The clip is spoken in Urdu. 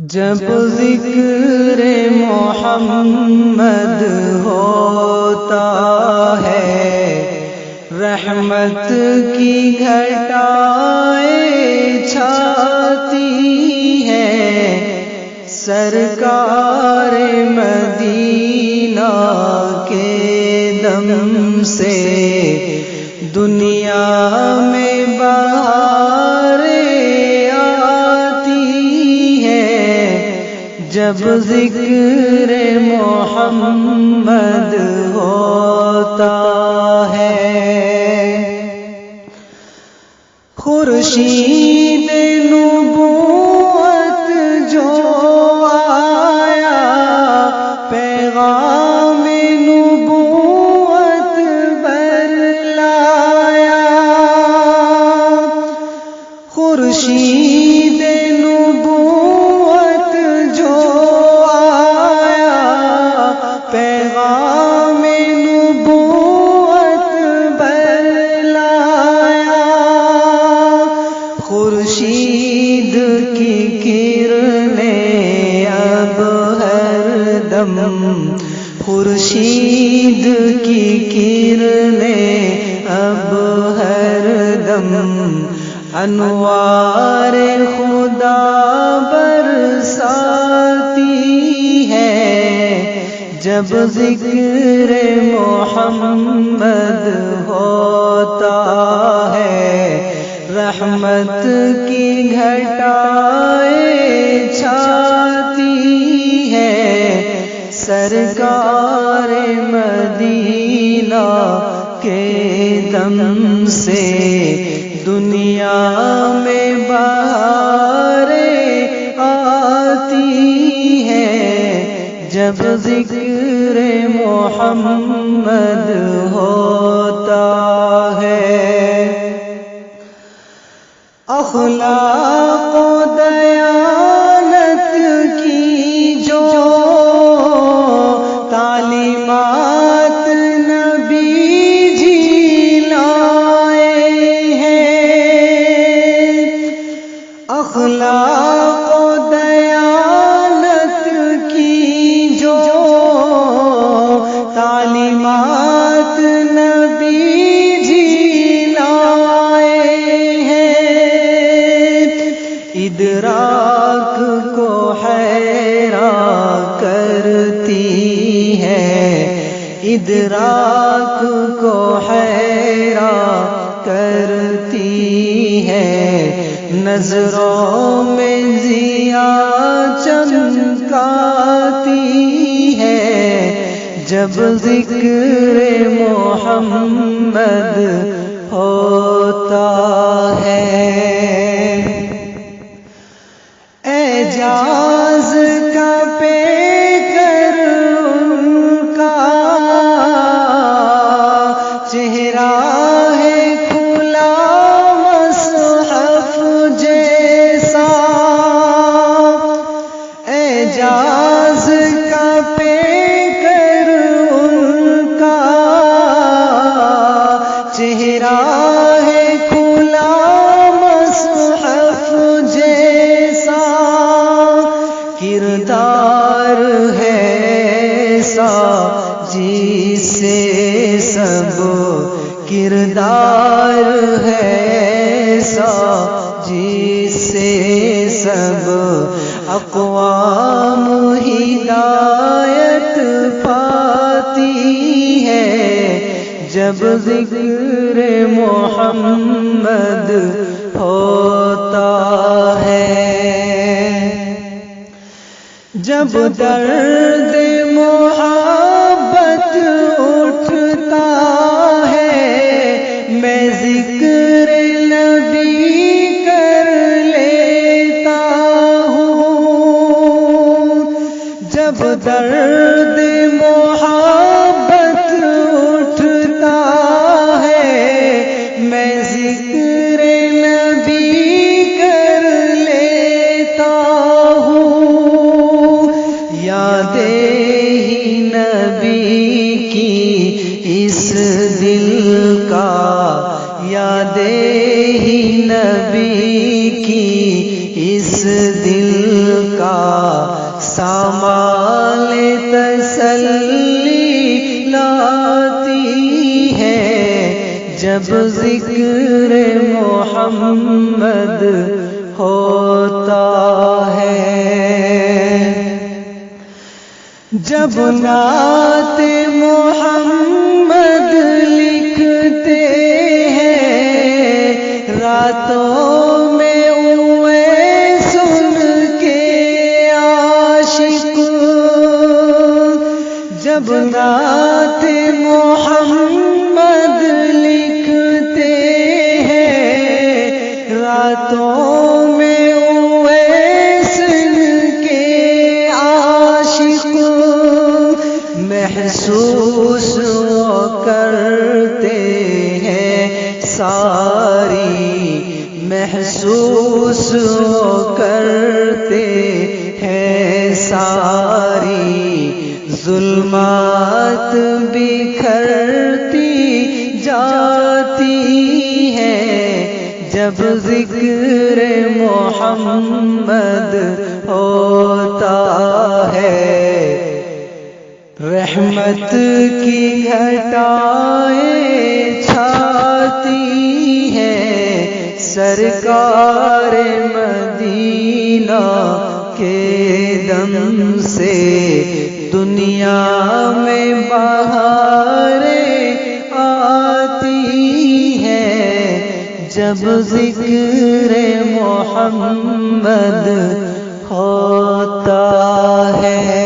جب ذکر محمد ہوتا ہے رحمت کی گھٹائیں چھاتی ہیں، سرکار مدینہ کے دم سے دنیا میں بہاریں آتی ہیں۔ جب ذکر محمد ہوتا ہے، خورشید نبوت جو آیا، پیغام نبوت برلایا، خورشید نبوت جو آیا، پیغام نبوت برلایا، خورشید کی کرنیں اب ہر دم، خورشید کی کرنیں اب ہر دم انوار خدا برساتی ہے۔ جب ذکر محمد ہوتا ہے رحمت کی گھٹائیں چھاتی ہیں، سرکار مدینہ کے دم سے دنیا میں بہاریں آتی ہیں۔ جب ذکر محمد ہوتا ہے، اخلاق و دیانت کی جو تعلیمات نبی جی لائے ہیں، اخلاق و دیانت کی جو تعلیمات نبی جی لائے ہیں، ادراک کو حیران کرتی ہے، ادراک کو حیران کرتی ہے، نظروں میں ضیا چمکاتی ہے۔ جب ذکر محمد ہوتا ہے، اعجاز کا پیکر ان کا چہرہ ہے کھلا مصحف جیسا، اعجاز کا پیکر ان کا چہرہ ہے کھلا مصحف جیسا، کردار ہے ایسا جس سے سب، کردار ہے ایسا جس سے سب اقوام ہدایت پاتی ہے۔ جب ذکر محمد ہوتا ہے، جب درد محبت اٹھتا ہے، میں ذکر نبی کر لیتا ہوں، جب درد محبت اٹھتا ہے، میں ذکر نبی کر لیتا ہوں، یادیں ہی نبی کی اس دل کا، یادیں ہی نبی کی اس دل کا سامان تسلی لاتی ہے جب ذکر محمد ہوتا ہے، جب نعت محمد لکھتے ہیں راتوں میں اوے سن کے عاشق، جب نعت محمد لکھتے ہیں راتوں میں اوے سن کے عاشق، محسوس کرتے ہیں ساری، محسوس کرتے ہیں ساری ظلمات بکھرتی جاتی ہیں جب ذکر محمد ہوتا ہے، رحمت کی گھٹائیں چھاتی ہیں سرکار مدینہ کے دم سے، دنیا میں بہاریں آتی ہیں جب ذکر محمد ہوتا ہے۔